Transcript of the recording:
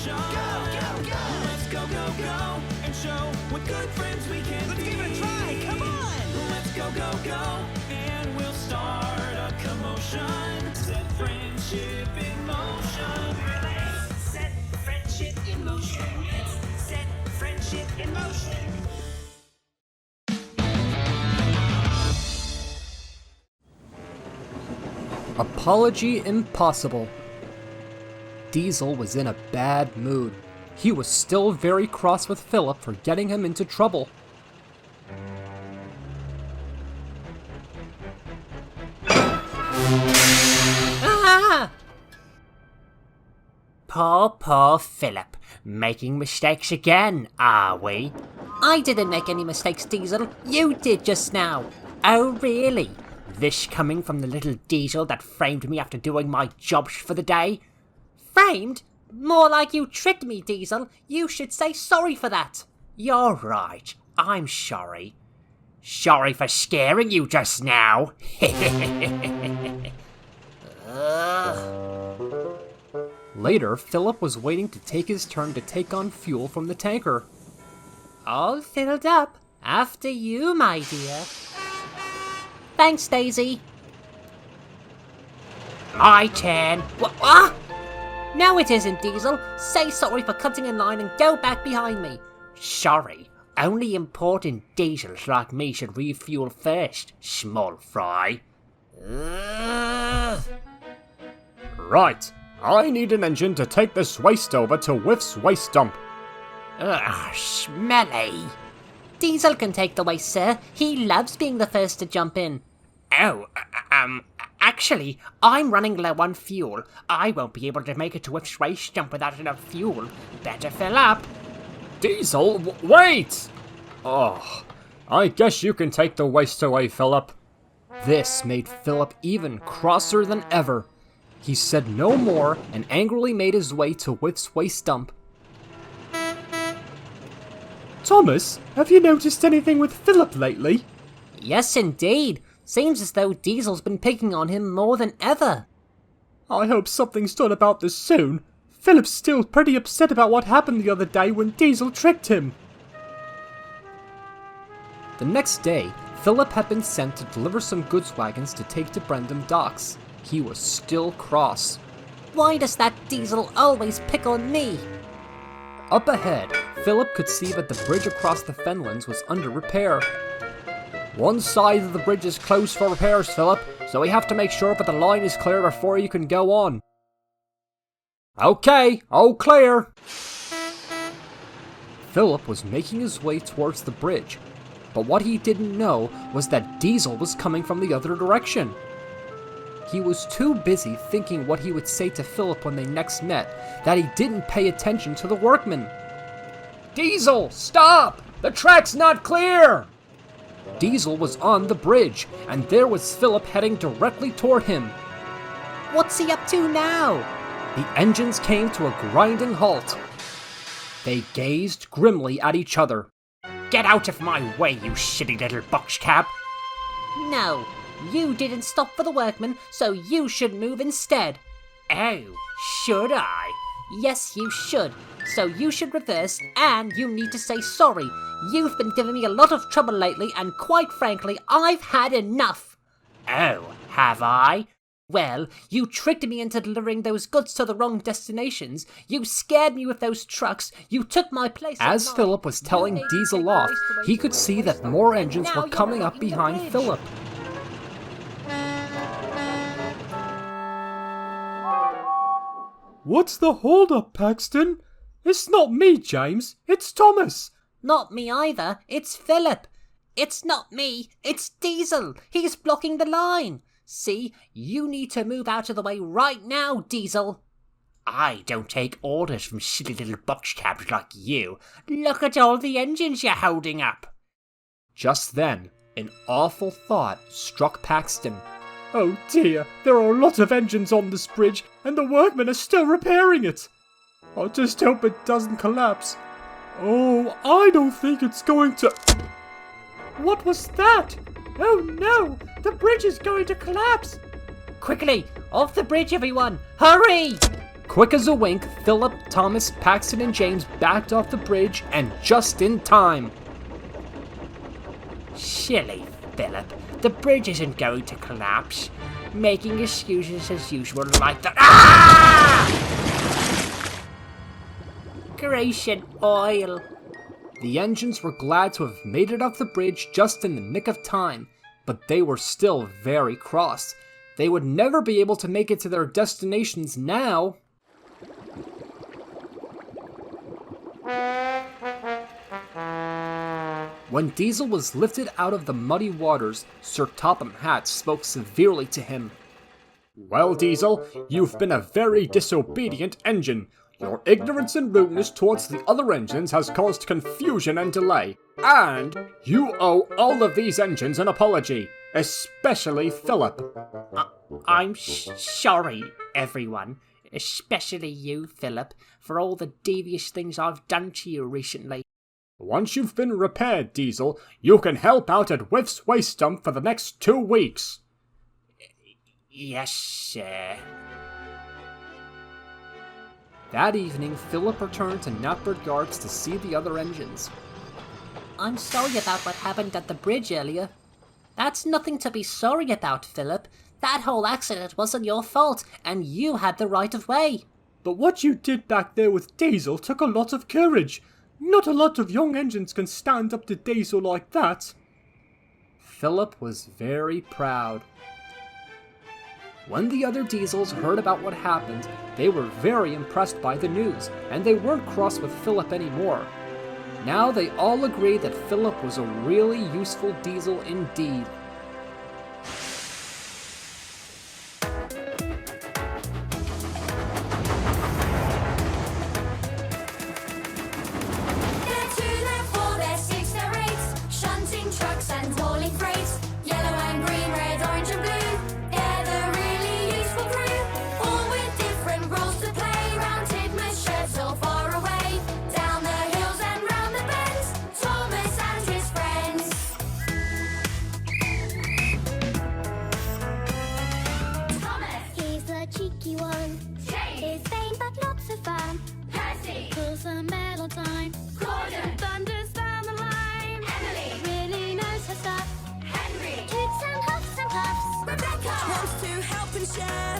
commotion. Go! Let's go, and show what good friends we can be. Let's give it a try, come on! Let's go, and we'll start a commotion. Set friendship in motion. Set friendship in motion. Let's set friendship in motion. Apology impossible. Diesel was in a bad mood. He was still very cross with Philip for getting him into trouble. Ah! Poor Philip. Making mistakes again, are we? I didn't make any mistakes, Diesel. You did just now. Oh, really? This coming from the little Diesel that framed me after doing my jobs for the day? Framed? More like you tricked me, Diesel. You should say sorry for that. You're right. I'm sorry. Sorry for scaring you just now. Later, Philip was waiting to take his turn to take on fuel from the tanker. All filled up. After you, my dear. Thanks, Daisy. My turn. What? No, it isn't, Diesel. Say sorry for cutting in line and go back behind me. Sorry. Only important diesels like me should refuel first, small fry. Right. I need an engine to take this waste over to Whiff's waste dump. Ugh, smelly. Diesel can take the waste, sir. He loves being the first to jump in. Oh, actually, I'm running low on fuel. I won't be able to make it to Whiff's waste dump without enough fuel. Better fill up. Diesel, wait! Oh, I guess you can take the waste away, Philip. This made Philip even crosser than ever. He said no more and angrily made his way to Whiff's waste dump. Thomas, have you noticed anything with Philip lately? Yes, indeed. Seems as though Diesel's been picking on him more than ever. I hope something's done about this soon. Philip's still pretty upset about what happened the other day when Diesel tricked him. The next day, Philip had been sent to deliver some goods wagons to take to Brendam docks. He was still cross. Why does that Diesel always pick on me? Up ahead, Philip could see that the bridge across the Fenlands was under repair. One side of the bridge is closed for repairs, Philip, so we have to make sure that the line is clear before you can go on. Okay, all clear. Philip was making his way towards the bridge, but what he didn't know was that Diesel was coming from the other direction. He was too busy thinking what he would say to Philip when they next met that he didn't pay attention to the workmen. Diesel, stop! The track's not clear! Diesel was on the bridge, and there was Philip heading directly toward him. What's he up to now? The engines came to a grinding halt. They gazed grimly at each other. Get out of my way, you shitty little box cab! No, you didn't stop for the workmen, so you should move instead. Oh, should I? Yes, you should. So you should reverse, and you need to say sorry. You've been giving me a lot of trouble lately, and quite frankly, I've had enough. Oh, have I? Well, you tricked me into delivering those goods to the wrong destinations. You scared me with those trucks. You took my place. As Philip was telling Diesel off, he could see that more engines were coming up behind Philip. What's the hold-up, Paxton? It's not me, James. It's Thomas. Not me either. It's Philip. It's not me. It's Diesel. He's blocking the line. See, you need to move out of the way right now, Diesel. I don't take orders from silly little box cabs like you. Look at all the engines you're holding up. Just then, an awful thought struck Paxton. Oh dear, there are a lot of engines on this bridge, and the workmen are still repairing it. I just hope it doesn't collapse. Oh, I don't think it's going to... What was that? Oh no, the bridge is going to collapse. Quickly, off the bridge, everyone. Hurry! Quick as a wink, Philip, Thomas, Paxton, and James backed off the bridge, and just in time. Silly Philip, the bridge isn't going to collapse. Making excuses as usual like that. Ah! Grecian oil. The engines were glad to have made it off the bridge just in the nick of time, but they were still very cross. They would never be able to make it to their destinations now. When Diesel was lifted out of the muddy waters, Sir Topham Hatt spoke severely to him. "Well, Diesel, you've been a very disobedient engine. Your ignorance and rudeness towards the other engines has caused confusion and delay. And you owe all of these engines an apology, especially Philip." I'm sorry, everyone. Especially you, Philip, for all the devious things I've done to you recently. "Once you've been repaired, Diesel, you can help out at Whiff's waste dump for the next 2 weeks. Yes, sir. That evening, Philip returned to Knapford Yards to see the other engines. I'm sorry about what happened at the bridge earlier. That's nothing to be sorry about, Philip. That whole accident wasn't your fault, and you had the right of way. But what you did back there with Diesel took a lot of courage. Not a lot of young engines can stand up to Diesel like that. Philip was very proud. When the other Diesels heard about what happened, they were very impressed by the news, and they weren't cross with Philip anymore. Now they all agreed that Philip was a really useful Diesel indeed. Share.